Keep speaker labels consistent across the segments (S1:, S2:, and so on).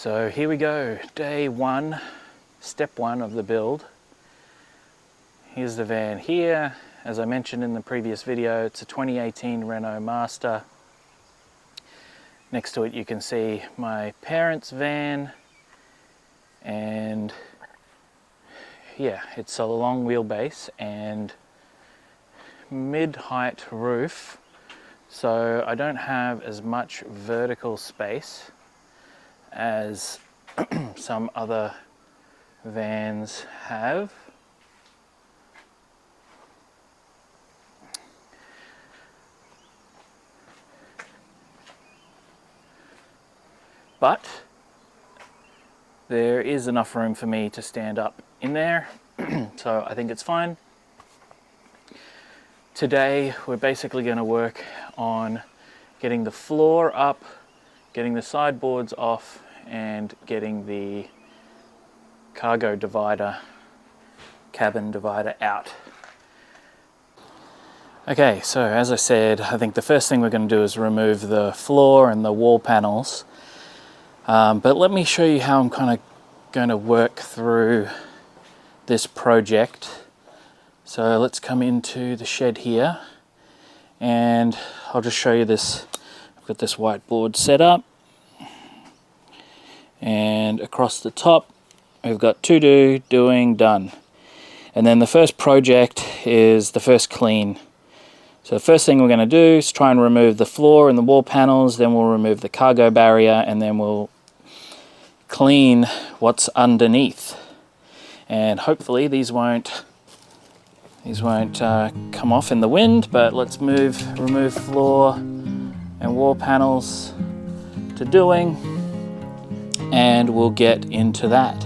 S1: So here we go, day one, step one of the build. Here's the van here. As I mentioned in the previous video, it's a 2018 Renault Master. Next to it you can see my parents' van, and yeah, it's a long wheelbase and mid-height roof, so I don't have as much vertical space as some other vans have. But there is enough room for me to stand up in there, so I think it's fine. Today we're basically going to work on getting the floor up, getting the sideboards off, and getting the cargo divider, cabin divider out. Okay, so as I said, I think the first thing we're going to do is remove the floor and the wall panels. But let me show you how I'm kind of going to work through this project. So let's come into the shed here, and I'll just show you this. I've got this whiteboard set up, and across the top we've got to do, doing, done. And then the first project is the first clean. So the first thing we're going to do is try and remove the floor and the wall panels, then we'll remove the cargo barrier, and then we'll clean what's underneath. And hopefully these won't come off in the wind, but let's remove floor and wall panels to doing, and we'll get into that.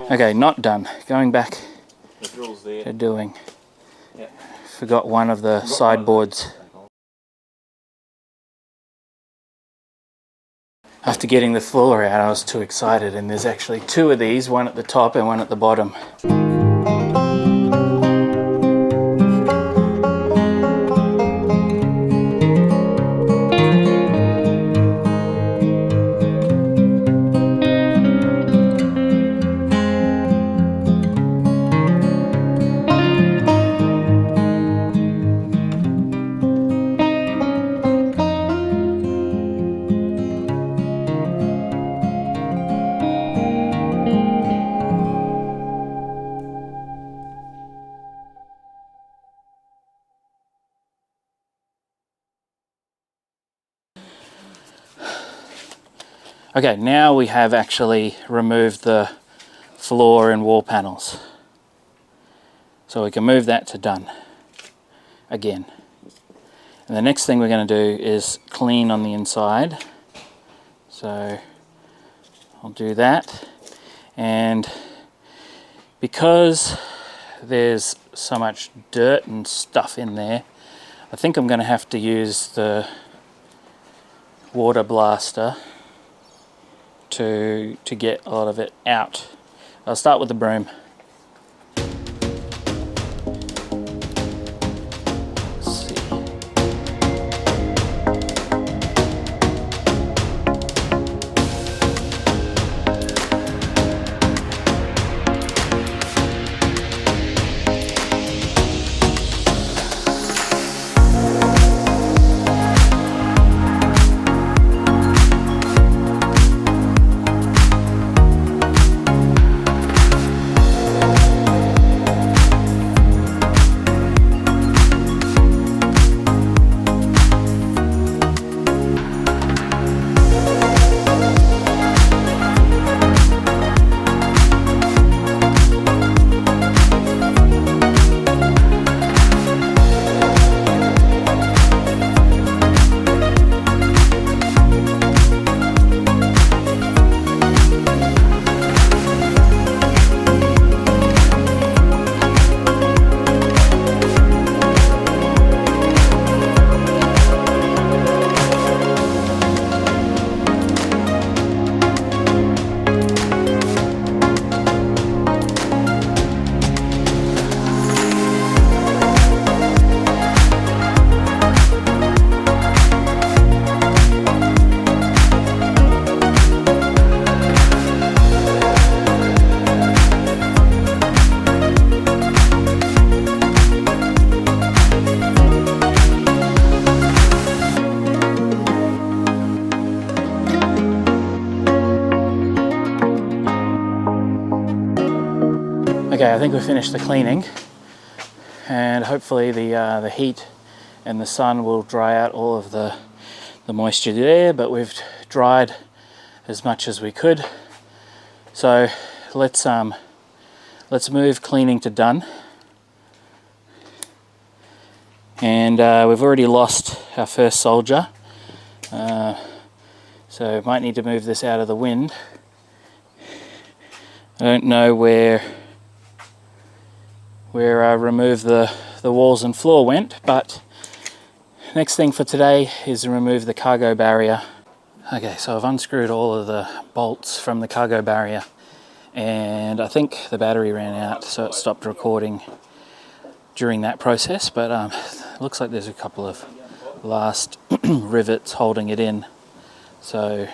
S1: Okay, not done. Going back to doing. Yeah. Forgot one of the sideboards. After getting the floor out, I was too excited, and there's actually two of these, one at the top and one at the bottom. Okay, now we have actually removed the floor and wall panels. So we can move that to done again. And the next thing we're going to do is clean on the inside. So I'll do that. And because there's so much dirt and stuff in there, I think I'm going to have to use the water blaster to get a lot of it out. I'll start with the broom. Okay, I think we finished the cleaning, and hopefully the heat and the sun will dry out all of the moisture there, but we've dried as much as we could. So let's move cleaning to done. And we've already lost our first soldier, so might need to move this out of the wind. I don't know where I removed the walls and floor went, but next thing for today is to remove the cargo barrier. Okay, so I've unscrewed all of the bolts from the cargo barrier, and I think the battery ran out, so it stopped recording during that process, but it looks like there's a couple of last rivets holding it in. So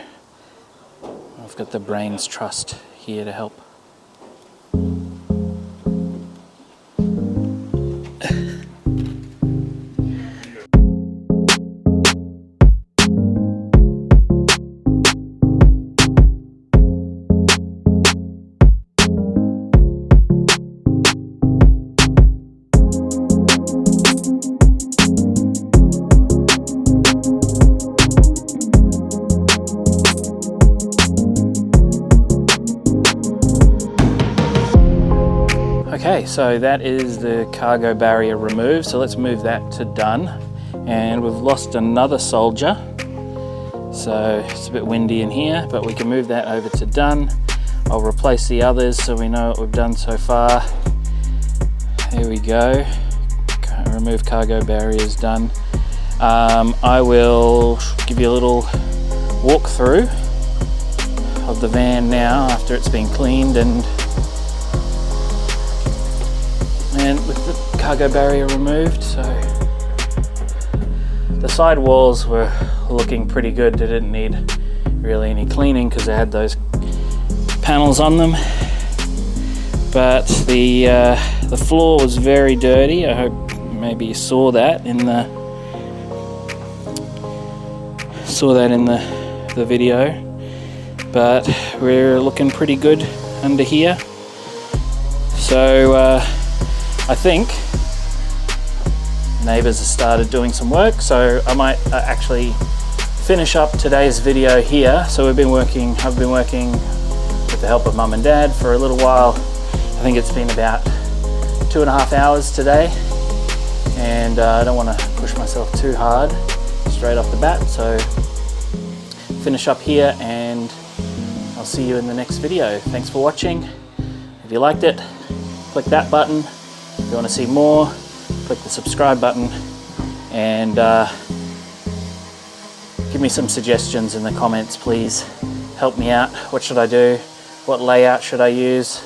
S1: I've got the Brains Trust here to help. Okay, so that is the cargo barrier removed, so let's move that to done. And we've lost another soldier, so it's a bit windy in here, but we can move that over to done. I'll replace the others so we know what we've done so far. There we go. Remove cargo barriers done. I will give you a little walkthrough of the van now after it's been cleaned and with the cargo barrier removed. So the side walls were looking pretty good. They didn't need really any cleaning because they had those panels on them, but the floor was very dirty. I hope maybe you saw that in the video, but we're looking pretty good under here. So I think neighbours have started doing some work, so I might actually finish up today's video here. So I've been working with the help of Mum and Dad for a little while. I think it's been about 2.5 hours today, and I don't want to push myself too hard straight off the bat, so finish up here and I'll see you in the next video. Thanks for watching. If you liked it, click that button. If you want to see more, click the subscribe button, and give me some suggestions in the comments, please. Help me out. What should I do? What layout should I use?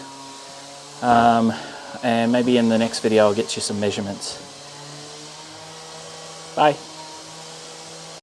S1: And maybe in the next video I'll get you some measurements. Bye.